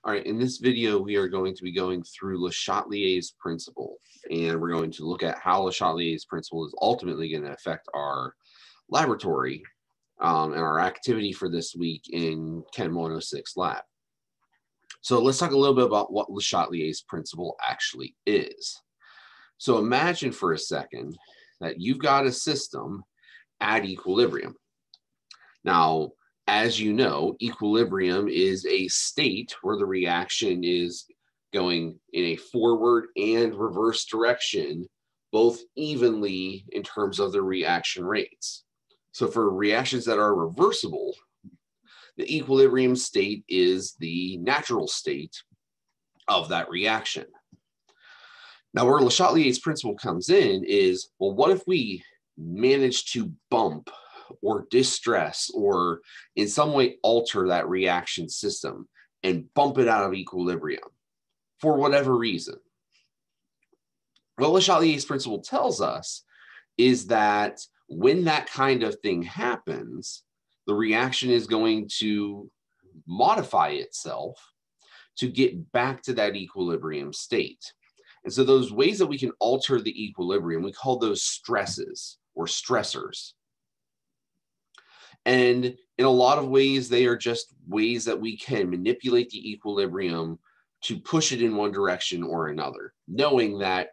All right, in this video, we are going to be going through Le Chatelier's principle, and we're going to look at how Le Chatelier's principle is ultimately going to affect our laboratory and our activity for this week in Chem 106 lab. So let's talk a little bit about what Le Chatelier's principle actually is. So imagine for a second that you've got a system at equilibrium. Now, as you know, equilibrium is a state where the reaction is going in a forward and reverse direction, both evenly in terms of the reaction rates. So for reactions that are reversible, the equilibrium state is the natural state of that reaction. Now, where Le Chatelier's principle comes in is, well, what if we manage to bump or distress or in some way alter that reaction system and bump it out of equilibrium for whatever reason? What Le Chatelier's principle tells us is that when that kind of thing happens, the reaction is going to modify itself to get back to that equilibrium state. And so those ways that we can alter the equilibrium, we call those stresses or stressors. And in a lot of ways, they are just ways that we can manipulate the equilibrium to push it in one direction or another, knowing that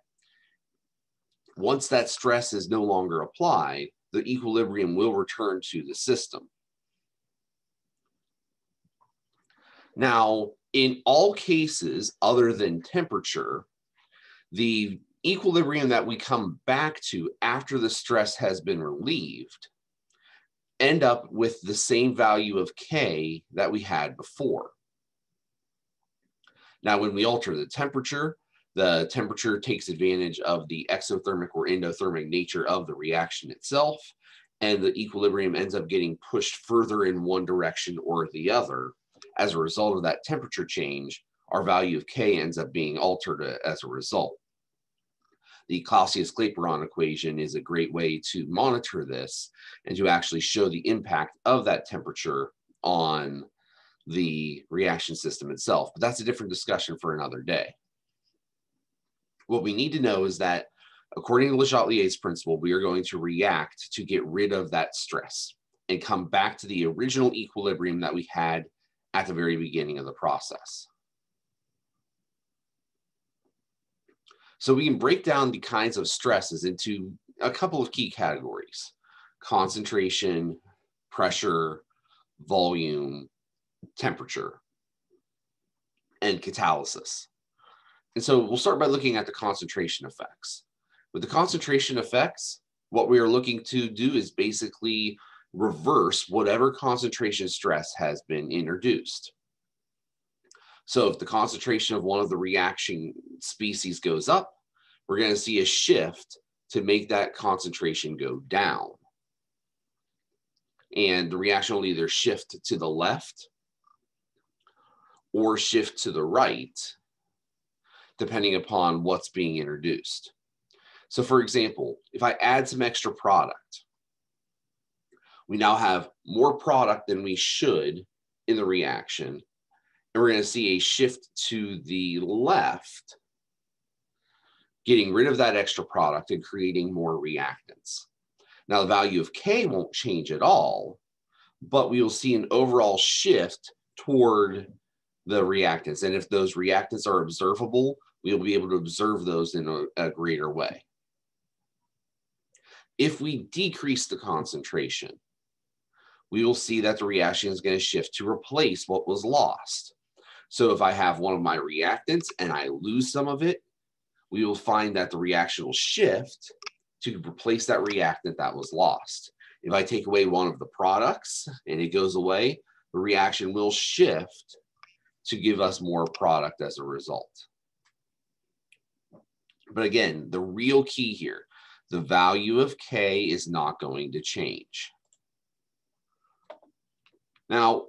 once that stress is no longer applied, the equilibrium will return to the system. Now, in all cases other than temperature, the equilibrium that we come back to after the stress has been relieved end up with the same value of K that we had before. Now, when we alter the temperature takes advantage of the exothermic or endothermic nature of the reaction itself, and the equilibrium ends up getting pushed further in one direction or the other. As a result of that temperature change, our value of K ends up being altered as a result. The Clausius-Clapeyron equation is a great way to monitor this and to actually show the impact of that temperature on the reaction system itself. But that's a different discussion for another day. What we need to know is that according to Le Chatelier's principle, we are going to react to get rid of that stress and come back to the original equilibrium that we had at the very beginning of the process. So we can break down the kinds of stresses into a couple of key categories: concentration, pressure, volume, temperature, and catalysis. And so we'll start by looking at the concentration effects. With the concentration effects, what we are looking to do is basically reverse whatever concentration stress has been introduced. So if the concentration of one of the reaction species goes up, we're going to see a shift to make that concentration go down. And the reaction will either shift to the left or shift to the right, depending upon what's being introduced. So for example, if I add some extra product, we now have more product than we should in the reaction. And we're going to see a shift to the left, getting rid of that extra product and creating more reactants. Now, the value of K won't change at all, but we will see an overall shift toward the reactants. And if those reactants are observable, we'll be able to observe those in a greater way. If we decrease the concentration, we will see that the reaction is going to shift to replace what was lost. So if I have one of my reactants and I lose some of it, we will find that the reaction will shift to replace that reactant that was lost. If I take away one of the products and it goes away, the reaction will shift to give us more product as a result. But again, the real key here, the value of K is not going to change. Now,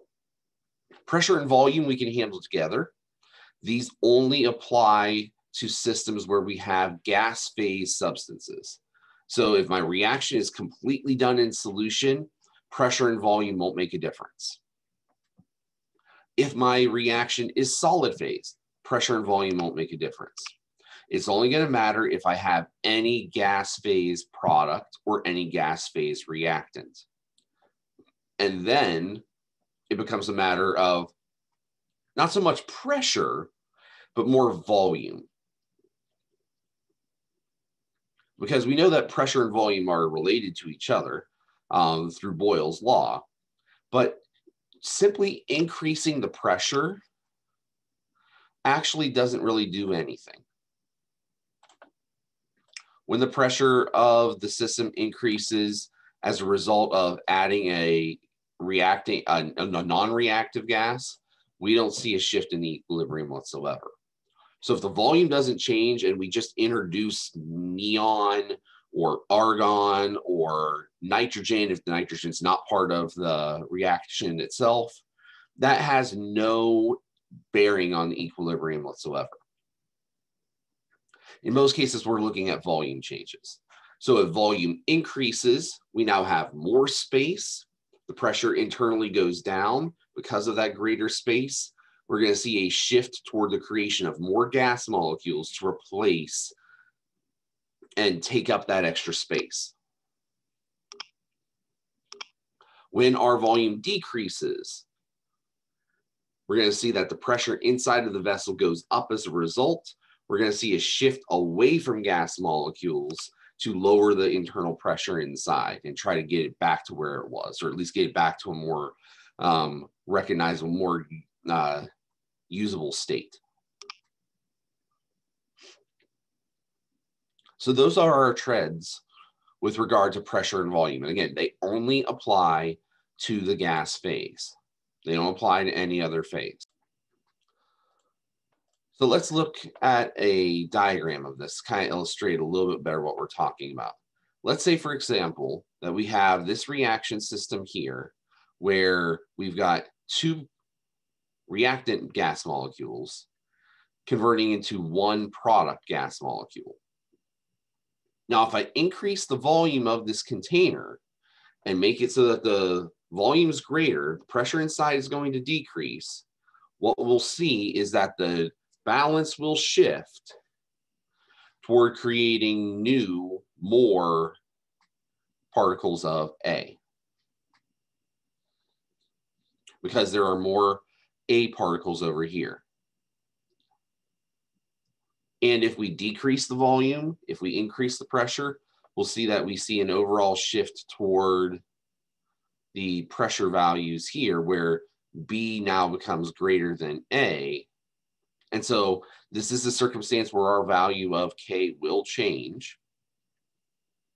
pressure and volume we can handle together. These only apply to systems where we have gas phase substances. So if my reaction is completely done in solution, pressure and volume won't make a difference. If my reaction is solid phase, pressure and volume won't make a difference. It's only going to matter if I have any gas phase product or any gas phase reactant. And then it becomes a matter of not so much pressure, but more volume. Because we know that pressure and volume are related to each other through Boyle's law, but simply increasing the pressure actually doesn't really do anything. When the pressure of the system increases as a result of adding a non-reactive gas, we don't see a shift in the equilibrium whatsoever. So if the volume doesn't change and we just introduce neon or argon or nitrogen, if the nitrogen's not part of the reaction itself, that has no bearing on the equilibrium whatsoever. In most cases, we're looking at volume changes. So if volume increases, we now have more space. The pressure internally goes down because of that greater space. We're going to see a shift toward the creation of more gas molecules to replace and take up that extra space. When our volume decreases, we're going to see that the pressure inside of the vessel goes up as a result. We're going to see a shift away from gas molecules to lower the internal pressure inside and try to get it back to where it was, or at least get it back to a more recognizable, more usable state. So those are our treads with regard to pressure and volume. And again, they only apply to the gas phase. They don't apply to any other phase. So let's look at a diagram of this, kind of illustrate a little bit better what we're talking about. Let's say, for example, that we have this reaction system here where we've got two reactant gas molecules converting into one product gas molecule. Now, if I increase the volume of this container and make it so that the volume is greater, the pressure inside is going to decrease, what we'll see is that the balance will shift toward creating new, more particles of A, because there are more A particles over here. And if we decrease the volume, if we increase the pressure, we'll see that we see an overall shift toward the pressure values here where B now becomes greater than A. And so this is a circumstance where our value of K will change.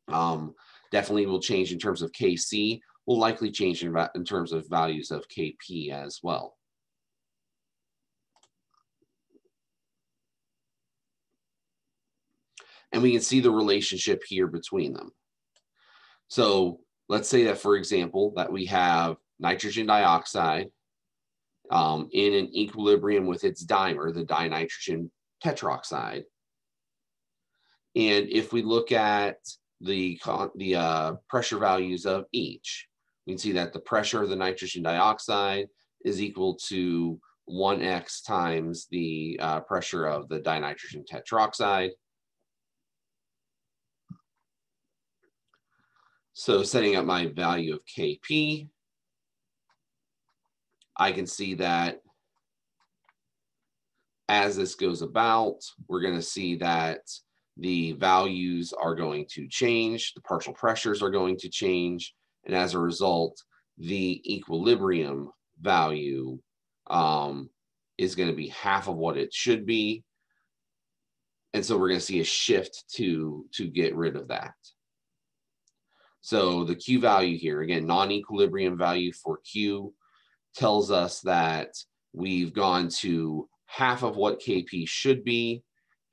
Definitely will change in terms of Kc, will likely change in terms of values of Kp as well. And we can see the relationship here between them. So let's say that, for example, that we have nitrogen dioxide in an equilibrium with its dimer, the dinitrogen tetroxide. And if we look at the pressure values of each, we can see that the pressure of the nitrogen dioxide is equal to 1x times the pressure of the dinitrogen tetroxide. So setting up my value of Kp, I can see that as this goes about, we're going to see that the values are going to change, the partial pressures are going to change, and as a result, the equilibrium value is going to be half of what it should be. And so we're going to see a shift to get rid of that. So the Q value here, again, non-equilibrium value for Q tells us that we've gone to half of what Kp should be.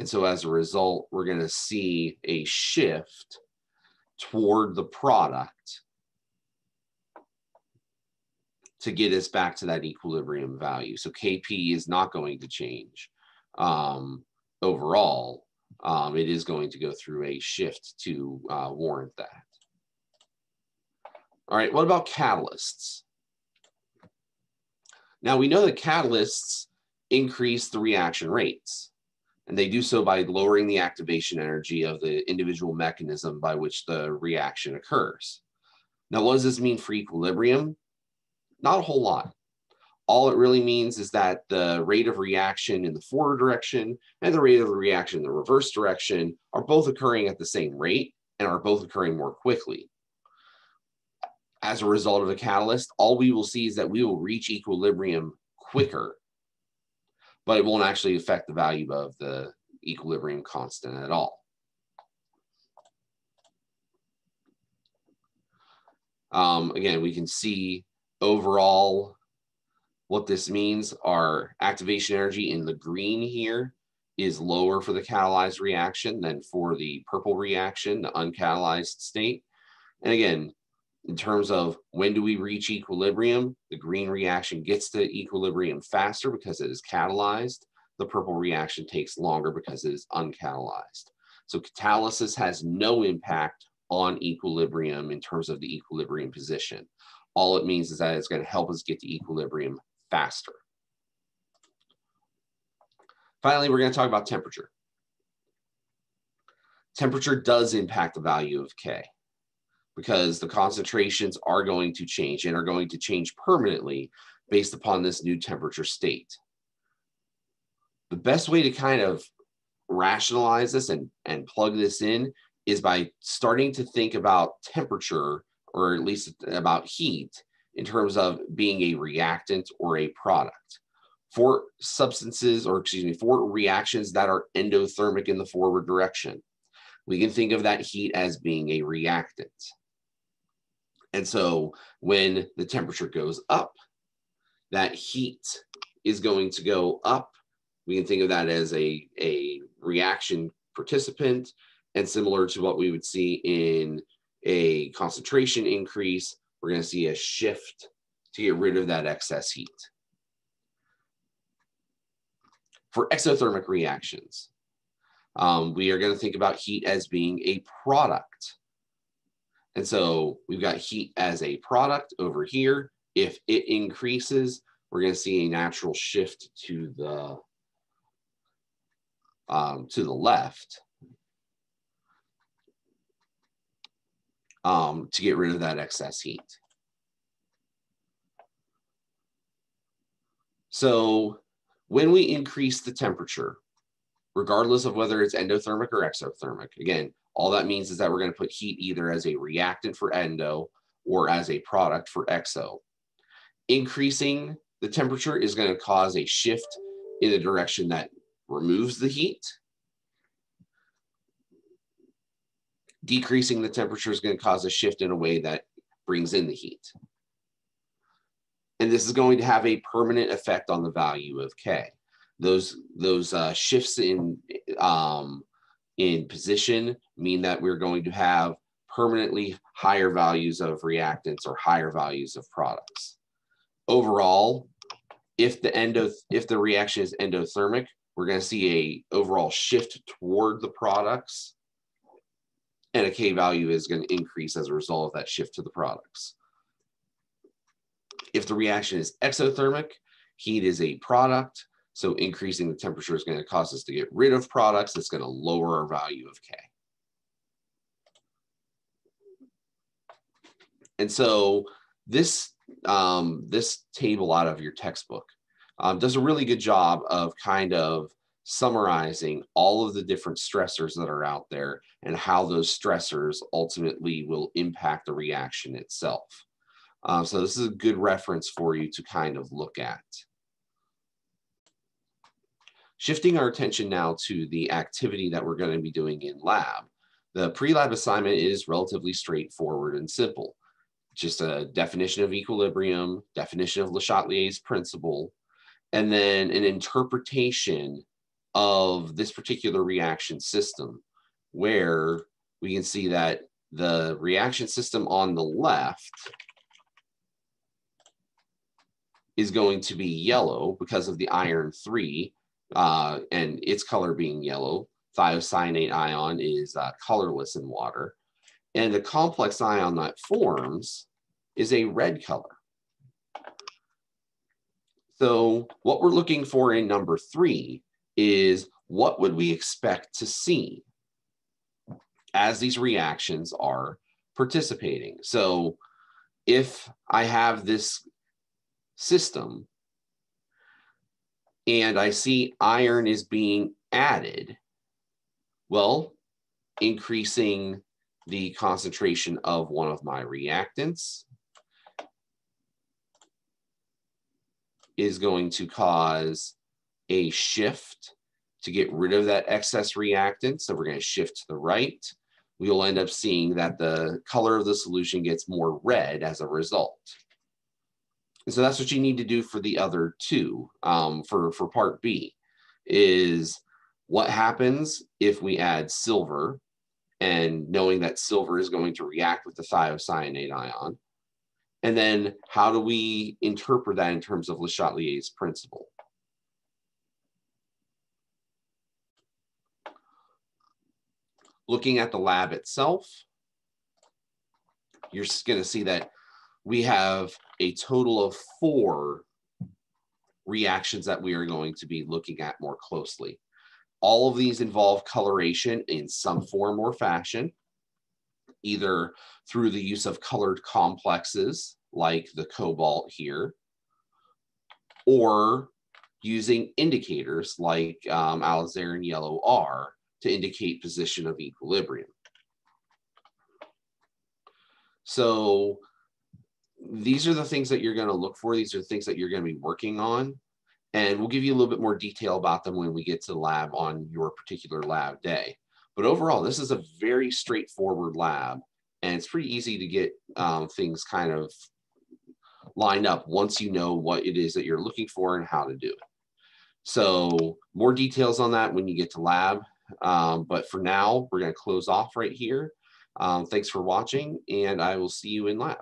And so as a result, we're going to see a shift toward the product to get us back to that equilibrium value. So Kp is not going to change overall. It is going to go through a shift to warrant that. All right, what about catalysts? Now we know that catalysts increase the reaction rates, and they do so by lowering the activation energy of the individual mechanism by which the reaction occurs. Now, what does this mean for equilibrium? Not a whole lot. All it really means is that the rate of reaction in the forward direction and the rate of the reaction in the reverse direction are both occurring at the same rate and are both occurring more quickly. As a result of a catalyst, all we will see is that we will reach equilibrium quicker, but it won't actually affect the value of the equilibrium constant at all. Again, we can see overall what this means. Our activation energy in the green here is lower for the catalyzed reaction than for the purple reaction, the uncatalyzed state. And again, in terms of when do we reach equilibrium, the green reaction gets to equilibrium faster because it is catalyzed. The purple reaction takes longer because it is uncatalyzed. So catalysis has no impact on equilibrium in terms of the equilibrium position. All it means is that it's going to help us get to equilibrium faster. Finally, we're going to talk about temperature. Temperature does impact the value of K, because the concentrations are going to change and are going to change permanently based upon this new temperature state. The best way to kind of rationalize this and plug this in is by starting to think about temperature, or at least about heat, in terms of being a reactant or a product. For substances, or excuse me, for reactions that are endothermic in the forward direction, we can think of that heat as being a reactant. And so when the temperature goes up, that heat is going to go up. We can think of that as a reaction participant, and similar to what we would see in a concentration increase, we're going to see a shift to get rid of that excess heat. For exothermic reactions, we are going to think about heat as being a product. And so we've got heat as a product over here. If it increases, we're going to see a natural shift to the left to get rid of that excess heat. So when we increase the temperature, regardless of whether it's endothermic or exothermic, again, all that means is that we're going to put heat either as a reactant for endo or as a product for exo. Increasing the temperature is going to cause a shift in the direction that removes the heat. Decreasing the temperature is going to cause a shift in a way that brings in the heat. And this is going to have a permanent effect on the value of K. Those shifts in position mean that we're going to have permanently higher values of reactants or higher values of products. Overall, if the reaction is endothermic, we're going to see a overall shift toward the products, and a K value is going to increase as a result of that shift to the products. If the reaction is exothermic, heat is a product, so increasing the temperature is going to cause us to get rid of products. It's going to lower our value of K. And so this table out of your textbook does a really good job of kind of summarizing all of the different stressors that are out there and how those stressors ultimately will impact the reaction itself. So this is a good reference for you to kind of look at. Shifting our attention now to the activity that we're going to be doing in lab. The pre-lab assignment is relatively straightforward and simple. Just a definition of equilibrium, definition of Le Chatelier's principle, and then an interpretation of this particular reaction system, where we can see that the reaction system on the left is going to be yellow because of the iron 3, and its color being yellow. Thiocyanate ion is colorless in water. And the complex ion that forms is a red color. So what we're looking for in number 3 is what would we expect to see as these reactions are participating. So if I have this system and I see iron is being added, well, increasing the concentration of one of my reactants is going to cause a shift to get rid of that excess reactant. So we're going to shift to the right. We'll end up seeing that the color of the solution gets more red as a result. And so that's what you need to do for the other two. For part B is what happens if we add silver, and knowing that silver is going to react with the thiocyanate ion. And then how do we interpret that in terms of Le Chatelier's principle? Looking at the lab itself, you're going to see that we have a total of 4 reactions that we are going to be looking at more closely. All of these involve coloration in some form or fashion, either through the use of colored complexes like the cobalt here, or using indicators like alizarin yellow R to indicate position of equilibrium. So these are the things that you're going to look for. These are the things that you're going to be working on. And we'll give you a little bit more detail about them when we get to the lab on your particular lab day. But overall, this is a very straightforward lab, and it's pretty easy to get things kind of lined up once you know what it is that you're looking for and how to do it. So more details on that when you get to lab. But for now, we're going to close off right here. Thanks for watching, and I will see you in lab.